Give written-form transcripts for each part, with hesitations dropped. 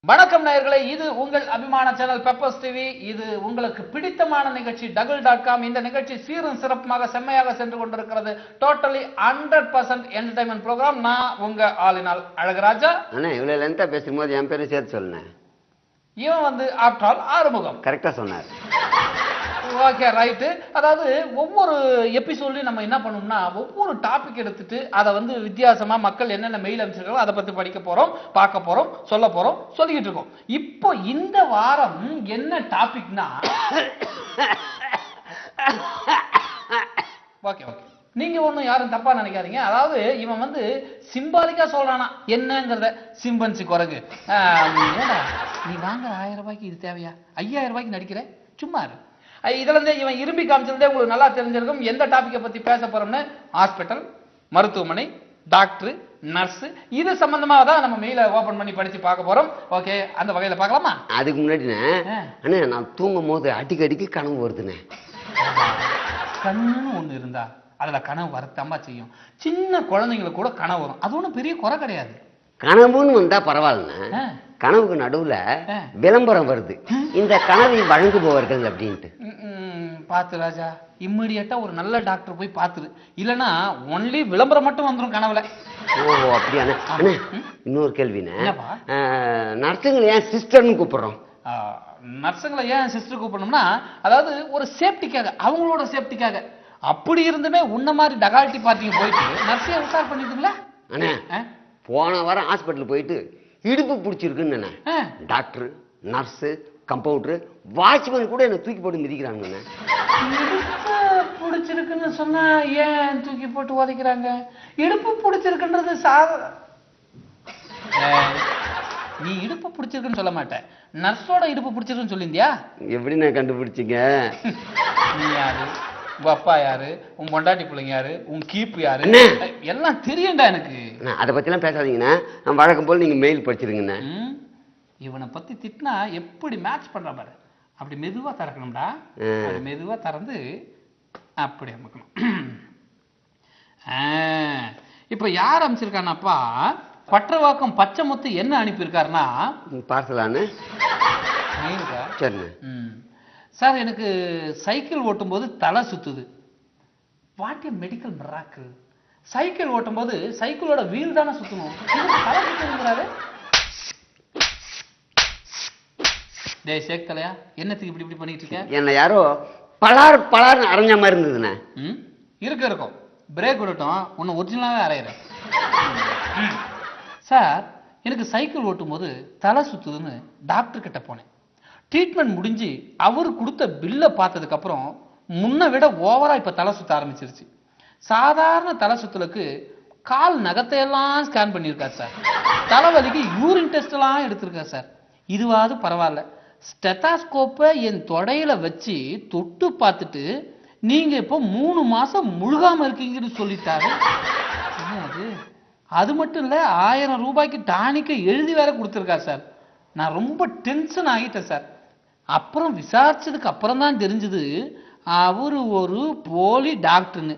வணக்கம் நேயர்களே, இது உங்கள் அபிமான சேனல் பெப்பர்ஸ் டிவி. இது உங்களுக்கு பிடித்தமான நிகழ்ச்சி double.com. இந்த நிகழ்ச்சி சீரும் சிறப்புமாக செம்மையாக சென்று கொண்டிருக்கிறது. Totally 100% entertainment programme. நான் உங்க ஆளினால் அழகராஜா. அண்ணா இவ்வளவு லென்த்தா பேசும்போது என் பேரும் சேர்த்து சொல்லுங்க. இவன் ஆஃப்டர் ஆல் ஆறுமுகம். கரெக்டா சொன்னார். Okay, right. அதாவது ஒவ்வொரு எபிசோட்லையும் நம்ம என்ன பண்ணோம்னா ஒவ்வொரு டாபிக் எடுத்துட்டு அதை வித்தியாசமா மக்கள் என்னென்ன மெயில் அனுப்பிச்சிருக்காங்களோ அதை பத்தி படிக்க போறோம், பார்க்க போறோம், சொல்லிக்கிட்டு இருக்கோம். இப்போ இந்த வாரம் என்ன டாபிக்னா ஓகே ஓகே நீங்க ஒண்ணும் யாரும் தப்பா நினைக்காதீங்க. அதாவது இவன் சிம்பாலிக்கா சொல்றானா என்னங்கிறத. சிம்பன்சி குரங்கு, நீ வாங்குற 1000 ரூபாய்க்கு இது தேவையா? 5000 ரூபாய்க்கு நடிக்கிற, சும்மா இரு. இதுல இருந்தே இவன் இரும்பி காமிச்சிருந்தே உங்களுக்கு நல்லா தெரிஞ்சிருக்கும் எந்த டாபிக்கை பத்தி பேச போறோம்னு. ஹாஸ்பிட்டல், மருத்துவமனை, டாக்டர், நர்ஸ், இது சம்பந்தமா தான் நம்ம மெயில ஓபன் பண்ணி படிச்சு பார்க்க போறோம். ஓகே, அந்த வகையில பார்க்கலாமா? அதுக்கு முன்னாடி நான் தூங்கும் போது அடிக்கடிக்கு கனவு வருதுண்ணே. கண்ணுன்னு ஒண்ணு இருந்தா அதுல கனவு வரத்தாம்பா செய்யும். சின்ன குழந்தைங்களுக்கு கூட கனவு வரும். அது ஒண்ணும் பெரிய குறை கிடையாது. கனவுன்னு வந்தா பரவாயில்லண்ணே. கனவுக்கு நடுவுல விளம்பரம் வருது, இந்த கனவை வழங்குபவர்கள் அப்படின்ட்டு. பாத்து ராஜா, இம்மிடியட்டா ஒரு நல்ல டாக்டர் போய் பாத்துரு. இல்லனா ஒன்லி விளம்பரம் மட்டும் வந்துடும் கனவுல. ஓ அப்படியாண்ணே. இன்னொரு கேள்விண்ணே, நர்ஸுங்களை ஏன் சிஸ்டர்னு கூப்பிடுறோம்? நர்ஸுங்களை ஏன் சிஸ்டர் கூப்பிடணும்னா, அதாவது ஒரு சேஃப்டிக்காக, அவங்களோட சேஃப்டிக்காக. அப்படி இருந்துமே உன்ன மாதிரி டகால்ட்டி பார்ட்டிக்கு போயிட்டு நர்ஸைய உஷார் பண்ணிட்டுங்களா? அண்ணே, போன வாரம் ஹாஸ்பிட்டல் போயிட்டு இடுப்பு பிடிச்சிருக்குன்னு டாக்டர், நர்ஸு, கம்பவுண்டர், வாட்ச்மேன் கூட என்ன தூக்கி போட்டு மிதிக்கிறாங்க. இடுப்பு பிடிச்சிருக்குன்னு சொன்னா ஏன் தூக்கி போட்டு உதைக்கிறாங்க? இடுப்பு பிடிச்சிருக்குன்றது நீ இடுப்பு பிடிச்சிருக்குன்னு சொல்ல மாட்டேன், நர்ஸோட இடுப்பு பிடிச்சிருக்குன்னு சொல்லியிருந்தியா? எப்படி நான் கண்டுபிடிச்சிங்க? நீ யாரு, உங்க அப்பா யாரு, உன் பொண்டாட்டி பிள்ளைங்க யாரு, உன் கீப்பு யாரு, எல்லாம் தெரியும்டா எனக்கு. அதை பத்தி எல்லாம் பேசாதீங்கண்ணா. நான் வழக்கம் போல நீங்க மெயில் படிச்சிருங்கண்ணா. இவனை பத்தி திட்டினா எப்படி மேட்ச் பண்ற பாரு. அப்படி மெதுவா திறக்கணும்டா. மெதுவா திறந்து அப்படி அமுக்கணும். இப்ப யார் அமைச்சிருக்கானப்பா? பற்றவாக்கம் பச்சை முத்து என்ன அனுப்பியிருக்காருன்னா பார்சலான்னு. சரிண்ணே. சார், எனக்கு சைக்கிள் ஓட்டும் போது தலை சுத்துது. What A medical miracle. Cycle ஓட்டும் போது சைக்கிளோட வீல் தானே சுத்தணும், தலை சுத்துங்கிறாரு. டேய் ஷேக் தலையா, என்னத்துக்கு இப்படி இப்படி பண்ணிட்டு இருக்க? என்ன யாரோ பலார் பலார்னு அரைஞ்ச மாதிரி இருந்ததுண்ணே. இருக்கும் பிரேக் விடட்டும், உன்னை ஒரிஜினலாவே அரையிறேன். சார், எனக்கு சைக்கிள் ஓட்டும் போது தலை சுத்துதுன்னு டாக்டர் கிட்ட போனேன். ட்ரீட்மெண்ட் முடிஞ்சு அவர் கொடுத்த பில்லை பார்த்ததுக்கு அப்புறம் முன்ன விட ஓவரா இப்ப தலை சுத்த ஆரம்பிச்சிருச்சு. சாதாரண தலை சுத்தலுக்கு கால் நகத்தையெல்லாம் ஸ்கேன் பண்ணியிருக்காரு சார். தலைவலிக்கு யூரின் டெஸ்ட் எல்லாம் எடுத்திருக்காரு சார். இதுவாது பரவாயில்ல. ஸ்டெத்தாஸ்கோப்பை என் தொடையில வச்சு தொட்டு பார்த்துட்டு நீங்க இப்போ 3 மாசம் முழுகாம இருக்கீங்கன்னு சொல்லிட்டாரு. அது மட்டும் இல்ல, 1000 ரூபாய்க்கு டானிக்க எழுதி வேற கொடுத்திருக்காரு சார். நான் ரொம்ப டென்ஷன் ஆகிட்டேன் சார். அப்புறம் விசாரிச்சதுக்கு அப்புறம் தான் தெரிஞ்சது அவரு ஒரு போலி டாக்டர்னு.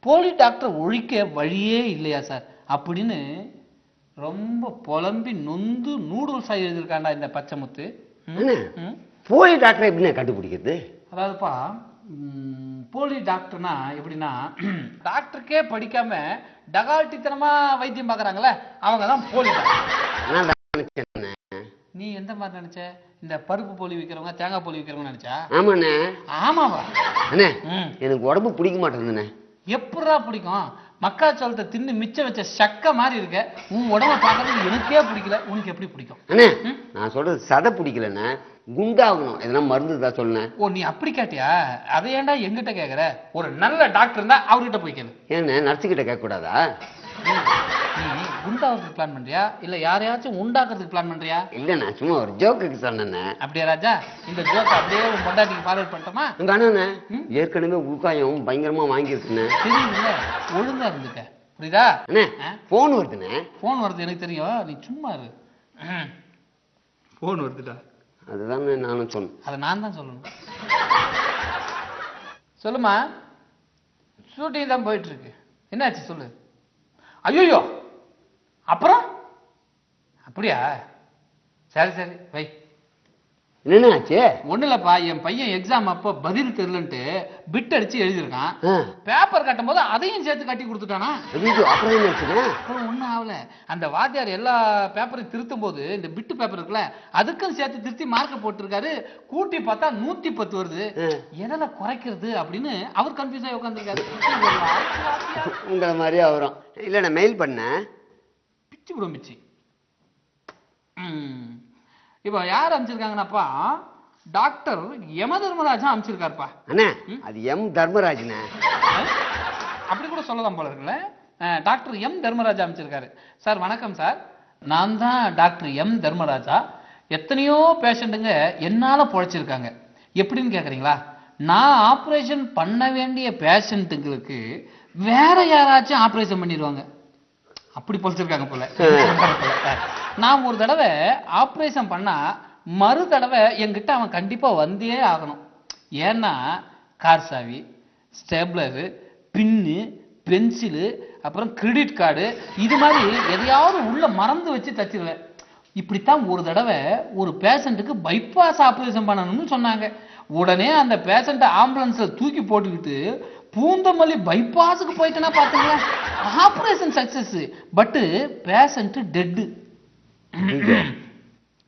போலி டாக்டர் ஒழிக்க வழியே இல்லையா சார் அப்படின்னு ரொம்ப புலம்பி நொந்து நூடுல்ஸ் ஆகி எழுதியிருக்காண்டா இந்த பச்சை முத்து. போலி டாக்டர் எப்படின்னா கண்டுபிடிக்கிறது? அதாவதுப்பா, போலி டாக்டர்னா எப்படின்னா, டாக்டருக்கே படிக்காம டகால்ட்டித்தனமா வைத்தியம் பாக்குறாங்கல்ல, அவங்கதான் போலி டாக்டர். நீ எந்த மாதிரி நினைச்ச? இந்த பருப்பு போலி விற்கிறவங்க, தேங்காய் போலி விற்கிறவங்க நினைச்சா? ஆமாண்ணே. ஆமாவா அண்ணே, எனக்கு உடம்பு பிடிக்க மாட்டேங்குதுண்ணே. எப்படா பிடிக்கும்? மக்காச்சோளத்தை தின்னு மிச்சம் வச்ச சக்க மாதிரி இருக்க. உன் உடம்ப பார்க்கறது எனக்கே பிடிக்கல, உனக்கு எப்படி பிடிக்கும்? அண்ணே, நான் சொல்றது சதை பிடிக்கலண்ணே, குண்டாகணும். எதனா மருந்து தான் சொன்னேன். ஓ, நீ அப்படி கேட்டியா? அதை ஏன்டா எங்கிட்ட கேக்குற? ஒரு நல்ல டாக்டர் இருந்தா அவர்கிட்ட போய் கேளு. ஏன்னு நர்ஸு கிட்ட கேட்க கூடாதா? நீ குண்டாகிறதுக்கு பிளான் பண்றியா இல்ல யாரையாச்சும் உண்டாக்குறதுக்கு பிளான் பண்றியா? இல்ல, நான் சும்மா ஒரு ஜோக்குக்கு சொன்னேன். அப்படியே ராஜா, இந்த ஜோக் அப்படியே உன் பொண்டாட்டிக்கு ஃபார்வர்ட் பண்ணிட்டோமா? அண்ணா, ஏற்கனவே உள்காயம் பயங்கரமா வாங்கியிருக்குண்ணே. தெரியுதுல்ல, ஒழுங்கா இருந்துக்க, புரியுதா? அண்ணே, போன் வருதுண்ணே. போன் வருது எனக்கு தெரியும், நீ சும்மா இரு. போன் வருதுடா. அதுதான் நானும் சொன்னேன். அதை நான் தான் சொல்லணும். சொல்லுமா. ஷூட்டிங் தான் போயிட்டு இருக்கு. என்னாச்சு சொல்லு. ஐயோ, அப்புறம் அப்படியா? சரி சரி வை. என்ன ஆச்சு? ஒண்ணு இல்லப்பா, என் பையன் எக்ஸாம் அப்போ பதில் தெரியலன்ட்டு பிட் அடிச்சு எழுதியிருக்கான். ஆ. பேப்பர் கட்டும் போது அதையும் சேர்த்து கட்டி கொடுத்துட்டானா? ஐயோ, அப்புறம் என்ன ஆச்சுங்க? அப்புறம் ஒண்ணும் ஆகல. அந்த வாத்தியார் எல்லா பேப்பரையும் திருத்தும் போது இந்த பிட்டு பேப்பர் இருக்குல்ல, அதுக்கும் சேர்த்து திருத்தி மார்க் போட்டிருக்காரு. கூட்டி பார்த்தா 110 வருது. எதில் குறைக்கிறது அப்படின்னு அவர் கன்ஃபியூஸ் ஆகி உட்காந்துருக்காரு. உங்களை மாதிரியே வரும். இல்லை, நான் மெயில் பண்ணேன். பிச்சு விடும் பிச்சு. இப்போ யார் அனுப்பிச்சிருக்காங்கன்னாப்பா, டாக்டர் யம தர்மராஜா அனுப்பிச்சிருக்காருப்பா. அண்ணே, அது எம் தர்மராஜ்ண்ணே. அப்படி கூட சொல்லலாம் போல இருக்குல்ல. டாக்டர் எம் தர்மராஜா அனுப்பிச்சிருக்காரு. சார் வணக்கம் சார், நான் தான் டாக்டர் எம் தர்மராஜா. எத்தனையோ பேஷண்ட்டுங்க என்னால் பொழைச்சிருக்காங்க. எப்படின்னு கேட்குறீங்களா? நான் ஆப்ரேஷன் பண்ண வேண்டிய பேஷண்ட்டுங்களுக்கு வேற யாராச்சும் ஆப்ரேஷன் பண்ணிடுவாங்க. அப்படி பொழைச்சிருக்காங்க போல. நான் ஒரு தடவை ஆப்ரேஷன் பண்ணா மறு தடவை என்கிட்ட அவன் கண்டிப்பா வந்தே ஆகணும். ஏன்னா கார் சாவி, ஸ்டேப்லரு, பின்னு, பென்சிலு, அப்புறம் கிரெடிட் கார்டு, இது மாதிரி எதையாவது உள்ள மறந்து வச்சு தச்சிருவேன். இப்படித்தான் ஒரு தடவை ஒரு பேஷண்ட்டுக்கு பைபாஸ் ஆப்ரேஷன் பண்ணணும்னு சொன்னாங்க. உடனே அந்த பேஷண்ட்டை ஆம்புலன்ஸ்ல தூக்கி போட்டுக்கிட்டு பூந்தமல்லி பைபாஸுக்கு போயிட்டேன்னா பாத்துங்களேன், operation success, but patient dead.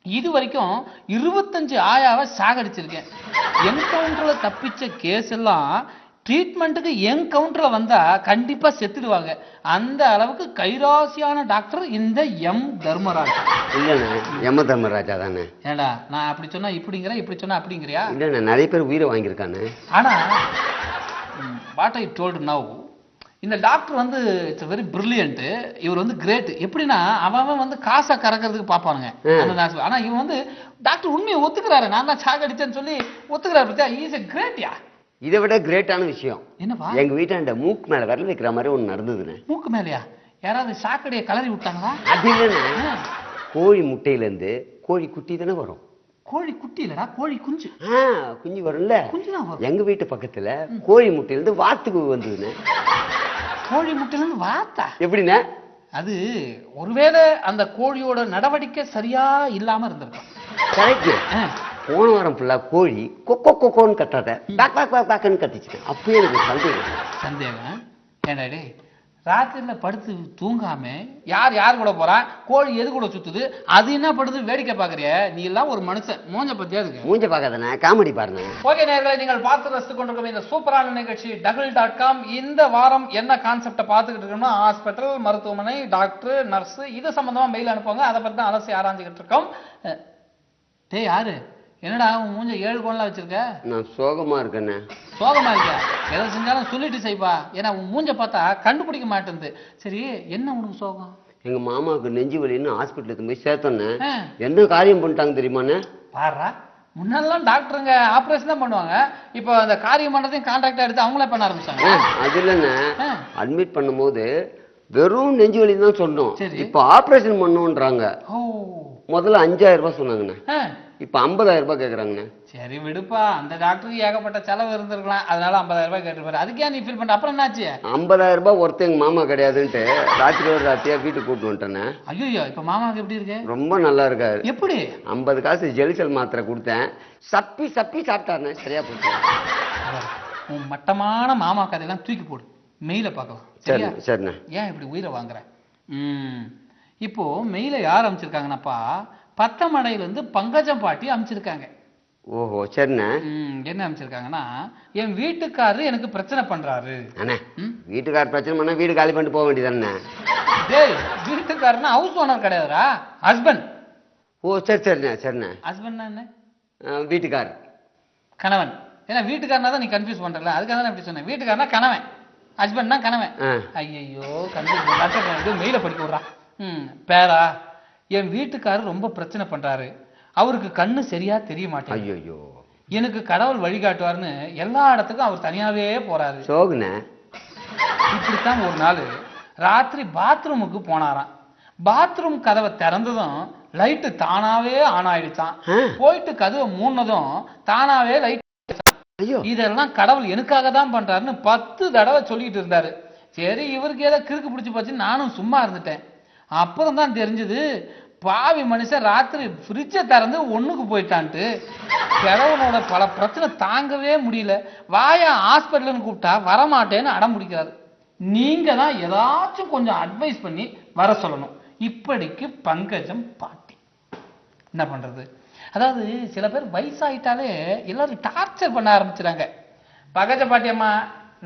இது வரைக்கும் 25 ஆயாவை சாகடிச்சிருக்கேன். என்கவுண்டர்ல தப்பிச்ச கேஸ் எல்லாம் ட்ரீட்மெண்ட்டுக்கு என் கவுண்டர்ல வந்தா கண்டிப்பா செத்துடுவாங்க. அந்த அளவுக்கு கைராசியான டாக்டர் இந்த எம் தர்மராஜா. இல்லண்ணே, யம தர்மராஜா தானே. ஏடா நான் அப்படி சொன்னா இப்படிங்கிற, இப்படி சொன்னா அப்படிங்கிறியா? இல்லண்ணே, நிறைய பேர் உயிரை வாங்கியிருக்கானே. ஆனா வாட் ஐ டோல்டு நவ், இந்த டாக்டர் வந்து இட்ஸ் வெரி பிரில்லியன்ட். இவர் வந்து கிரேட். எப்படின்னா அவன் வந்து காசை கறக்கிறதுக்கு பார்ப்பானுங்க. ஆனா இவன் வந்து டாக்டர் உண்மையை ஒத்துக்கிறாரு. நான் தான் சாகடிச்சேன்னு சொல்லி ஒத்துக்கிறாரு. பத்தியா, இஸ் எ கிரேட்யா. இதை விட கிரேட்டான விஷயம் என்னப்பா? எங்க வீட்டாண்ட மூக்கு மேல விரல் வைக்கிற மாதிரி ஒண்ணு நடந்ததுன்னு. மூக்கு மேலையா? யாராவது சாக்கடையை கலரி விட்டாங்களா? அது இல்லைண்ணே, கோழி முட்டையில இருந்து கோழி குட்டி தானே வரும். கோழி குட்டி இல்லடா, கோழி குஞ்சு. குஞ்சு வரும்ல, குஞ்சுதான் வரும். எங்க வீட்டு பக்கத்துல கோழி முட்டையில இருந்து வாத்துக்கு வந்ததுன்னு. கோழி முட்டையில இருந்து வாத்தா? எப்படின்னா, அது ஒருவேளை அந்த கோழியோட நடவடிக்கை சரியா இல்லாம இருந்திருக்கும். கரெக்ட். போன வாரம் ஃபுல்லா கோழி கொக்கோ கொக்கோன்னு கத்தாத, பேக் பேக் பேக் பேக்னு கத்திச்சு. அப்பயே எனக்கு சந்தேகம். சந்தேகம்? ஏண்டாடே, ராத்திரில படுத்து தூங்காம யார் யார் கூட போறா, கோழி எது கூட சுத்துது, அது என்ன படுது வேடிக்கை பாக்குறிய? நீ எல்லாம் ஒரு மனுஷன், மூஞ்ச பத்தியா இருக்கு. மூஞ்ச பாக்காதானே, காமெடி பாருங்க. ஓகே நேயர்களே, நீங்கள் பார்த்து ரசித்துக் கொண்டிருக்கும் இந்த சூப்பரான நிகழ்ச்சி டகிள்.com. இந்த வாரம் என்ன கான்செப்டை பார்த்துக்கிட்டு இருக்கோம்னா, ஹாஸ்பிட்டல், மருத்துவமனை, டாக்டர், நர்ஸ், இது சம்பந்தமா மெயில் அனுப்புவாங்க. அதை பத்தி தான் அலசி ஆராய்ஞ்சுக்கிட்டு இருக்கோம். டேய் யாரு, என்னடா உன் மூஞ்ச 7 கோணலாம் வச்சிருக்க? நான் சோகமா இருக்கேன்னு. சோகமா இருக்க? எதை செஞ்சாலும் சொல்லிட்டு செய்ப்பா. ஏன்னா உன் மூஞ்ச பார்த்தா கண்டுபிடிக்க மாட்டேங்குது. சரி, என்ன உனக்கு சோகம்? எங்க மாமாவுக்கு நெஞ்சு வலின்னு ஹாஸ்பிட்டலுக்கு போய் சேர்த்தோன்னே என்ன காரியம் பண்ணிட்டாங்க தெரியுமாண்ணே? பாரா, முன்னெல்லாம் டாக்டருங்க ஆபரேஷன் தான் பண்ணுவாங்க. இப்போ அந்த காரியம் பண்றதையும் கான்ட்ராக்டா எடுத்து அவங்களே பண்ண ஆரம்பிச்சாங்க. அது இல்லைண்ணே, அட்மிட் பண்ணும்போது வெறும் நெஞ்சு வலி தான் சொன்னோம். சரி. இப்போ ஆபரேஷன் பண்ணுன்றாங்க. முதல்ல 5000 ரூபாய் சொன்னாங்கண்ணே, இப்ப 50,000 ரூபாய் கேக்குறாங்கண்ணே. சரி விடுப்பா, அந்த டாக்டருக்கு ஏகப்பட்ட செலவு இருந்திருக்கலாம், அதனால 50,000 ரூபாய் கேட்டுருப்பாரு. அதுக்கே நீ ஃபீல் பண்ண. அப்புறம் என்னாச்சு? 50,000 ரூபாய் ஒருத்தர் எங்க மாமா கிடையாதுன்ட்டு ராத்திரி ஒரு ராத்திரியா வீட்டுக்கு கூட்டு வந்துட்டேனே. ஐயோ, இப்ப மாமாவுக்கு எப்படி இருக்கு? ரொம்ப நல்லா இருக்காரு. எப்படி? 50 காசு ஜெலிசல் மாத்திரை கொடுத்தேன், சப்பி சப்பி சாப்பிட்டாருண்ணே, சரியா போச்சு. உன் மட்டமான மாமா கதையெல்லாம் தூக்கி போடு, மெயில பார்க்கலாம். சரியா? சரிண்ணே. ஏன் இப்படி உயிரை வாங்குற? இப்போ மெயில யார் அமைச்சிருக்காங்கன்னாப்பா, பத்தமடையில இருந்து பங்கஜம் பாட்டி அமைச்சிருக்காங்க. ஓஹோ, சரிண்ணே. என்ன அமைச்சிருக்காங்கன்னா, என் வீட்டுக்காரரு எனக்கு பிரச்சனை பண்றாரு. அண்ணே, வீட்டுக்காரர் பிரச்சனை பண்ணா வீடு காலி பண்ணிட்டு போக வேண்டியதானே? டேய், வீட்டுக்காரனா ஹவுஸ் ஓனர் கிடையாதுடா, ஹஸ்பண்ட். ஓ சரி சரிண்ணே, சரிண்ணே. ஹஸ்பண்ட்னா என்ன? வீட்டுக்கார், கணவன். ஏன்னா வீட்டுக்காரனா தான் நீ கன்ஃபியூஸ் பண்றல, அதுக்காக தான் இப்படி சொன்னேன். வீட்டுக்காரனா கணவன், ஹஸ்பண்ட்னா கணவன். ஐயோ, கன்ஃபியூஸ். மெயில படிக்க விடுறா. பேரா, என் வீட்டுக்காரர் ரொம்ப பிரச்சனை பண்றாரு, அவருக்கு கண்ணு சரியா தெரிய மாட்டேங்குது. ஐயோ, எனக்கு கடவுள் வழிகாட்டுவார்னு எல்லா இடத்துக்கும் அவர் தனியாவே போறாரு. சோகுனே. இப்படித்தான் ஒரு நாள் ராத்திரி பாத்ரூமுக்கு போனாராம். பாத்ரூம் கதவை திறந்ததும் லைட்டு தானாவே ஆன் ஆயிடுச்சான். போயிட்டு கதவை மூடினதும் தானாவே லைட். இதெல்லாம் கடவுள் எனக்காக தான் பண்றாருன்னு 10 தடவை சொல்லிட்டு இருந்தாரு. சரி, இவருக்கு ஏதோ கிறுக்கு பிடிச்சு போச்சு, நானும் சும்மா இருந்துட்டேன். அப்புறம் தான் தெரிஞ்சது, பாவி மனுஷன் ராத்திரி ஃப்ரிட்ஜை திறந்து ஒண்ணுக்கு போயிட்டான்ட்டு கிழவனோட பல பிரச்சனை தாங்கவே முடியல. வாயா ஹாஸ்பிட்டல்னு கூப்பிட்டா வரமாட்டேன்னு அடம் பிடிக்கிறாரு. நீங்க தான் ஏதாச்சும் கொஞ்சம் அட்வைஸ் பண்ணி வர சொல்லணும். இப்படிக்கு பங்கஜம் பாட்டி. என்ன பண்றது? அதாவது சில பேர் வயசாயிட்டாலே எல்லாரும் டார்ச்சர் பண்ண ஆரம்பிச்சுறாங்க. பங்கஜ பாட்டி அம்மா,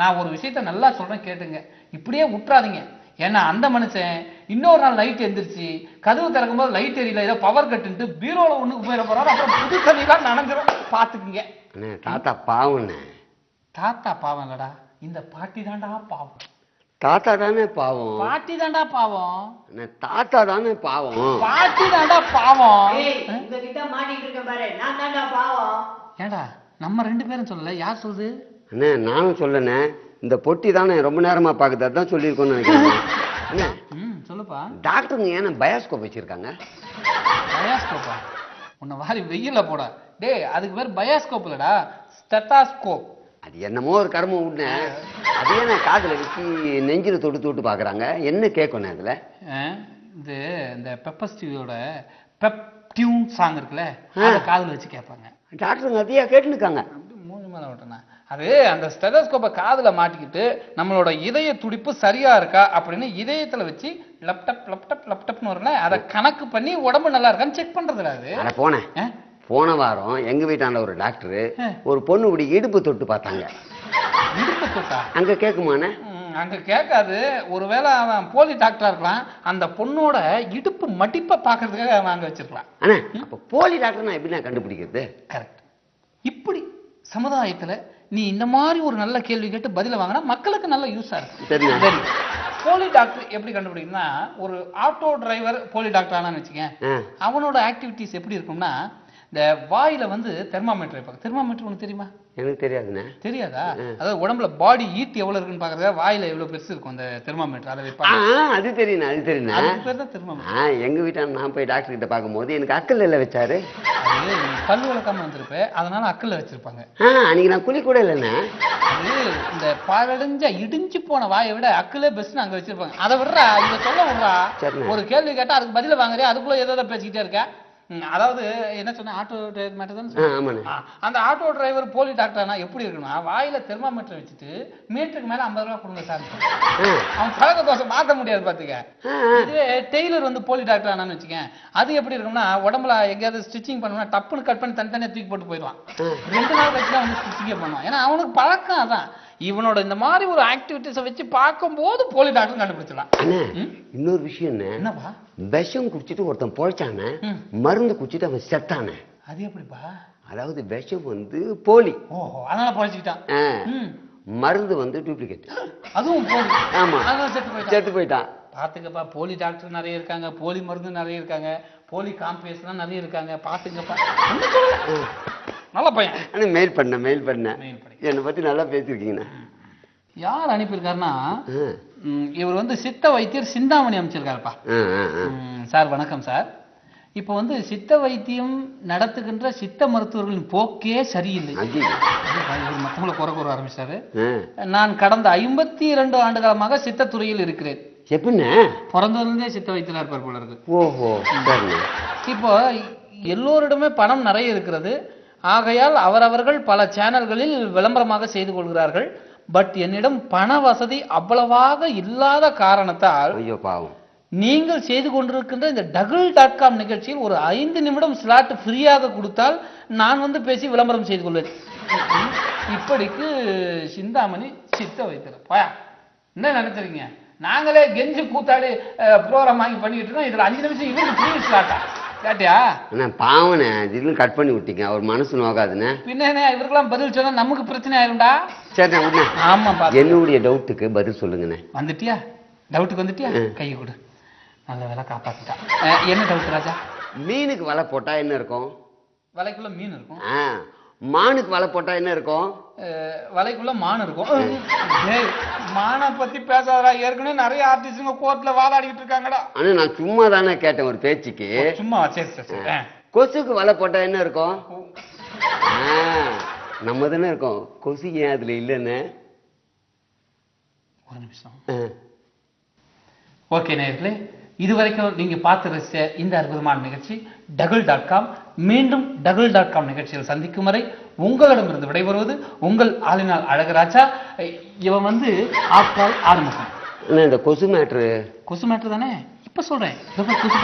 நான் ஒரு விஷயத்த நல்லா சொல்றேன் கேட்டுங்க. இப்படியே விட்டுறாதீங்க. ஏன்னா அந்த மனுஷன் இன்னொரு நாள் லைட் எந்திரிச்சு கதவு திறக்கும் போது லைட் எரியல, ஏதோ பவர் கட்டுன்ட்டு பீரோல ஒண்ணுக்கு போயிட போறாரு. அப்புறம் புது தண்ணிலாம் நனைஞ்சிடும். பாத்துக்குங்க. தாத்தா பாவம். தாத்தா பாவம் இல்லடா, இந்த பாட்டி தாண்டா பாவம். தாத்தா தானே பாவம். பாட்டி தாண்டா பாவம். தாத்தா தானே பாவம். பாட்டி தாண்டா பாவம். ஏண்டா நம்ம 2 பேரும் சொல்லல, யார் சொல்லுது? அண்ணே நானும் சொல்லனே, இந்த பொட்டி தானே ரொம்ப நேரமா பாக்குது, அதான் சொல்லியிருக்கோன்னு நினைக்கிறேன். சொல்லுப்பா. டாக்டருங்க ஏன்னா பயாஸ்கோப் வச்சிருக்காங்க. பயாஸ்கோப்பா? உன்னை வாரி வெயில போட. டேய், அதுக்கு பேர் பயாஸ்கோப் இல்லடா, ஸ்டெத்தாஸ்கோப். அது என்னமோ ஒரு கர்மம் உடனே அது ஏன்னா காதுல வச்சு நெஞ்சில தொட்டு தொட்டு பாக்குறாங்க. என்ன கேட்கணும் அதுல? இது இந்த பெப்பர் ஸ்டீவோட பெப் டியூன் சாங் இருக்குல்ல, அதை காதுல வச்சு கேட்பாங்க. டாக்டருங்க அதையா கேட்டுருக்காங்க. அப்படி மூணு மேல விட்டனா அது அந்த ஸ்டெதஸ்கோப்பை காதுல மாட்டிக்கிட்டு நம்மளோட இதய துடிப்பு சரியா இருக்கா அப்படின்னு இதயத்துல வச்சு லப்டப் லப்டப் லப்டப்னு வரல, அதை கணக்கு பண்ணி உடம்பு நல்லா இருக்கான்னு செக் பண்றதுல. அது போனேன் போன வாரம் எங்க வீட்டாண்ட ஒரு டாக்டர் ஒரு பொண்ணு இப்படி இடுப்பு தொட்டு பார்த்தாங்க. இடுப்பு தொட்டா அங்க கேக்குமானே? அங்க கேட்காது. ஒருவேளை அவன் போலி டாக்டரா இருக்கலாம், அந்த பொண்ணோட இடுப்பு மடிப்பை பாக்குறதுக்காக அவன் அங்க வச்சிருக்கலாம். ஆனா அப்ப போலி டாக்டர் நான் எப்படி நான் கண்டுபிடிக்கிறது? கரெக்ட். இப்படி சமுதாயத்துல நீ இந்த மாதிரி ஒரு நல்ல கேள்வி கேட்டு பதில வாங்கினா மக்களுக்கு நல்ல யூஸா இருக்கு. சரி, போலி டாக்டர் எப்படி கண்டுபிடிக்கணும்னா, ஒரு ஆட்டோ டிரைவர் போலி டாக்டர் ஆனான்னு வச்சுக்கேன், அவனோட ஆக்டிவிட்டிஸ் எப்படி இருக்கும்னா, இந்த வாயில வந்து தெர்மாமீட்டர் வைப்பாங்க. தெர்மாமீட்டர் உனக்கு தெரியுமா? எனக்கு தெரியாதுண்ணே. தெரியாதா? அதாவது உடம்புல பாடி ஹீட் எவ்வளவு இருக்குன்னு பாக்குறதா வாயில எவ்வளவு பெருசு இருக்கும் அந்த தெர்மாமீட்டர், அதை வைப்பாங்க. அது தெரியும், அது தெரியும். அதுக்கு பேர் தான் தெர்மாமீட்டர். எங்க வீட்டான நான் போய் டாக்டர் கிட்ட பார்க்கும்போது எனக்கு அக்கல் இல்ல வச்சாரு. அது பல்லு விளக்காம வந்திருப்பேன், அதனால அக்கல்ல வச்சிருப்பாங்க. அன்னைக்கு நான் குளி கூட இல்லைண்ணே. அது இந்த பாழடைஞ்ச இடிஞ்சு போன வாயை விட அக்கலே பெஸ்ட் அங்க வச்சிருப்பாங்க. அதை விடுறா, இதை சொல்ல விடுறா. ஒரு கேள்வி கேட்டா அதுக்கு பதில வாங்குறியா, அதுக்குள்ள ஏதோ பேசிக்கிட்டே இருக்க. அதாவது என்ன சொன்ன, ஆட்டோ டிரைவர் மேட்டர் தான். அந்த ஆட்டோ டிரைவர் போலி டாக்டர்னா எப்படி இருக்குன்னா, வாயில தெர்மாமீட்டர் வச்சுட்டு மீட்டருக்கு மேல 50 ரூபா கொடுங்க சார், அவன் பழக்க தோசை மாத்த முடியாது பாத்துக்க. இதுவே டெய்லர் வந்து போலி டாக்டர் ஆனான்னு வச்சுக்கேன், அது எப்படி இருக்கும்னா, உடம்புல எங்கேயாவது ஸ்டிச்சிங் பண்ணணும்னா டப்புன்னு கட் பண்ணி தனித்தனியா தூக்கி போட்டு போயிடுவான். 2 நாள் கழிச்சு தான் வந்து ஸ்டிச்சிங்கே பண்ணுவான். ஏன்னா அவனுக்கு பழக்கம் அதான். இவனோட இந்த மாதிரி ஒரு ஆக்டிவிட்டிஸை வச்சு பார்க்கும்போது போலி டாக்டர் கண்டுபிடிச்சலாம். இன்னொரு விஷயம் என்னப்பா, விஷம் குடிச்சிட்டு ஒருத்தன் பொழைச்சானே, மருந்து குடிச்சிட்டு அவன் செத்தானே. அது எப்படிப்பா? அதாவது விஷம் வந்து போலி, ஓஹோ, அதனால பொழைச்சிக்கிட்டான். மருந்து வந்து டூப்ளிகேட், அதுவும் போலி. ஆமா, செத்து போயிட்டான். பாத்துக்கப்பா, போலி டாக்டர் நிறைய இருக்காங்க, போலி மருந்து நிறைய இருக்காங்க, போலி காம்பியேஷன் நிறைய இருக்காங்க. பாத்துக்கப்பா, நல்ல பையன். மெயில் பண்ண என்னை பத்தி நல்லா பேசிருக்கீங்க. யார் அனுப்பியிருக்காருன்னா, இவர் வந்து சித்த வைத்தியர் சிந்தாமணி அமைச்சிருக்காருப்பா. சார் வணக்கம் சார். இப்ப வந்து சித்த வைத்தியம் நடத்துகின்ற சித்த மருத்துவர்களின் போக்கே சரியில்லை. மத்தவங்களை குறை கூற ஆரம்பிச்சாரு. நான் கடந்த 52 ஆண்டு காலமாக சித்தத்துறையில் இருக்கிறேன். எப்படின்னு பிறந்ததுலேருந்தே சித்த வைத்தியரா இருப்பார் போல இருக்கு. ஓஹோ. இப்போ எல்லோரிடமே பணம் நிறைய இருக்கிறது, ஆகையால் அவரவர்கள் பல சேனல்களில் விளம்பரமாக செய்து கொள்கிறார்கள். பட் என்னிடம் பண வசதி அவ்வளவாக இல்லாத காரணத்தால் நீங்கள் செய்து கொண்டிருக்கின்ற இந்த டகுல்.com நிகழ்ச்சியில் ஒரு 5 நிமிடம் ஸ்லாட் ஃப்ரீயாக கொடுத்தால் நான் வந்து பேசி விளம்பரம் செய்து கொள்வேன். இப்படிக்கு சிந்தாமணி சித்த வைத்தியர். போயா, என்ன நினைச்சிருக்கீங்க? நாங்களே கெஞ்சு கூத்தாடி ப்ரோக்ராம் வாங்கி பண்ணிட்டு இருக்கோம், இதுல 5 நிமிஷம் இவருக்கு ஃப்ரீ ஸ்லாட்டா கேட்டியா? பாவனே, திடீர்னு கட் பண்ணி விட்டீங்க, அவர் மனசு நோக்காதுன்னு. பின்ன இவருக்கெல்லாம் பதில் சொன்னா நமக்கு பிரச்சனை ஆயிரும்டா. சரி, ஆமா, என்னுடைய டவுட்டுக்கு பதில் சொல்லுங்கண்ணே. வந்துட்டியா? டவுட்டுக்கு வந்துட்டியா? கையை கொடு. நல்ல வேலை காப்பாத்திட்டா. என்ன டவுட் ராஜா? மீனுக்கு வலை போட்டா என்ன இருக்கும்? வலைக்குள்ள மீன் இருக்கும். மானுக்கு வலை போட்டா என்ன இருக்கும்? வலைக்குள்ள மான் இருக்கும். மானை பத்தி பேசாதடா, ஏற்கனவே நிறைய ஆர்டிஸ்டுங்க கோர்ட்ல வாதாடிட்டு இருக்காங்கடா. ஆனா நான் சும்மா தானே கேட்டேன் ஒரு பேச்சுக்கு. சும்மா. சரி சரி. கொசுக்கு வலை போட்டா என்ன இருக்கும்? நம்ம தானே இருக்கோம், கொசு ஏன் அதுல இல்லன்னு? ஒரு நிமிஷம். ஓகே நேயர்களே, இதுவரைக்கும் நீங்க பார்த்து ரசிச்ச இந்த அற்புதமான நிகழ்ச்சி டகுல்.com. மீண்டும் டகுல்.com நிகழ்ச்சியில் சந்திக்கும் வரை உங்களிடமிருந்து விடைபெறுவது உங்கள் ஆளினால் அழகராஜா. இவன் வந்து ஆட்கள் ஆரம்பிக்கும். இந்த கொசு மேட்ரு தானே இப்ப சொல்றேன். கொசு